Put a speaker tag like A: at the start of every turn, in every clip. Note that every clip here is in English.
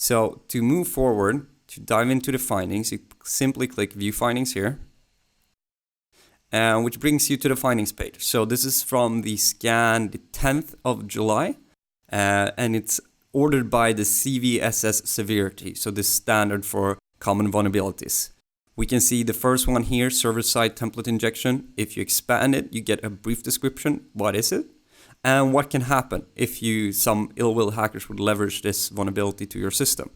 A: So to move forward, to dive into the findings, you simply click View Findings here, which brings you to the findings page. So this is from the scan the 10th of July, and it's ordered by the CVSS severity, so the standard for common vulnerabilities. We can see the first one here, server-side template injection. If you expand it, you get a brief description. What is it? And what can happen if some ill-will hackers would leverage this vulnerability to your system.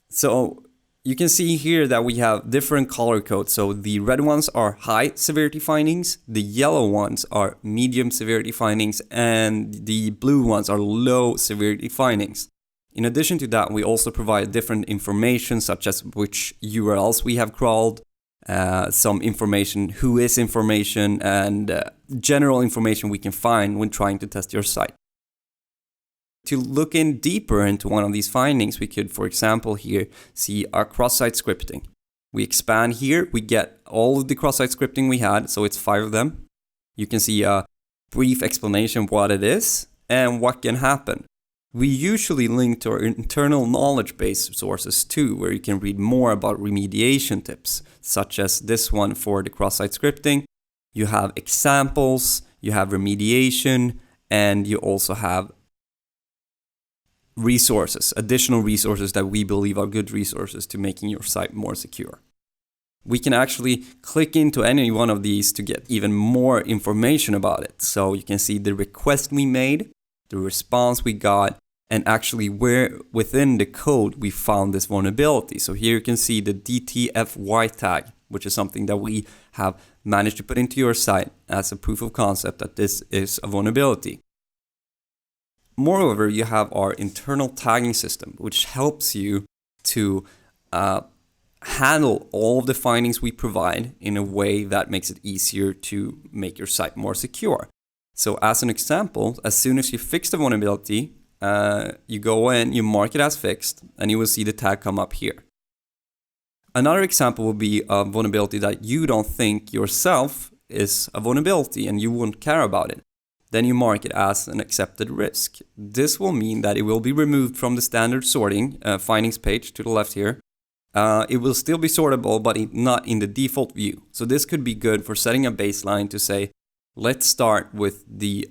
A: So you can see here that we have different color codes. So the red ones are high severity findings, the yellow ones are medium severity findings, and the blue ones are low severity findings. In addition to that, we also provide different information, such as which URLs we have crawled, some information, who is information, and general information we can find when trying to test your site. To look in deeper into one of these findings, we could, for example, here see our cross-site scripting. We expand here, we get all of the cross-site scripting we had, so it's 5 of them. You can see a brief explanation of what it is and what can happen. We usually link to our internal knowledge base sources too, where you can read more about remediation tips, such as this one for the cross-site scripting. You have examples, you have remediation, and you also have resources, additional resources that we believe are good resources to making your site more secure. We can actually click into any one of these to get even more information about it. So you can see the request we made, the response we got, and actually where within the code we found this vulnerability. So here you can see the DTFY tag, which is something that we have managed to put into your site as a proof of concept that this is a vulnerability. Moreover, you have our internal tagging system, which helps you to handle all of the findings we provide in a way that makes it easier to make your site more secure. So as an example, as soon as you fix the vulnerability, you go in, you mark it as fixed, and you will see the tag come up here. Another example will be a vulnerability that you don't think yourself is a vulnerability and you wouldn't care about it. Then you mark it as an accepted risk. This will mean that it will be removed from the standard sorting findings page to the left here. It will still be sortable, but not in the default view. So this could be good for setting a baseline to say, let's start with the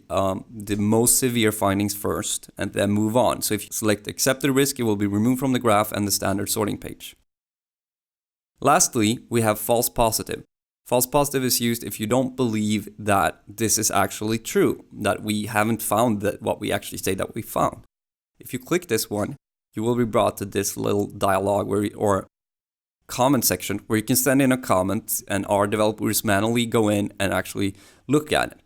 A: most severe findings first and then move on. So if you select accepted risk, it will be removed from the graph and the standard sorting page. Lastly, we have false positive. False positive is used if you don't believe that this is actually true, that we haven't found that what we actually say that we found. If you click this one, you will be brought to this little dialogue or comment section where you can send in a comment and our developers manually go in and actually look at it.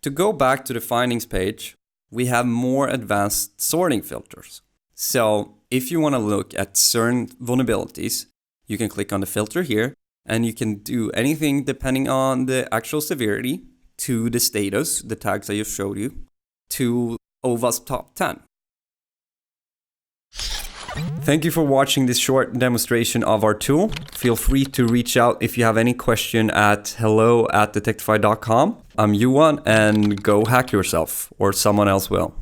A: To go back to the findings page, we have more advanced sorting filters. So if you want to look at certain vulnerabilities, you can click on the filter here and you can do anything depending on the actual severity to the status, the tags I just showed you, to OWASP top 10. Thank you for watching this short demonstration of our tool. Feel free to reach out if you have any question at hello@detectify.com. I'm Johan, and go hack yourself, or someone else will.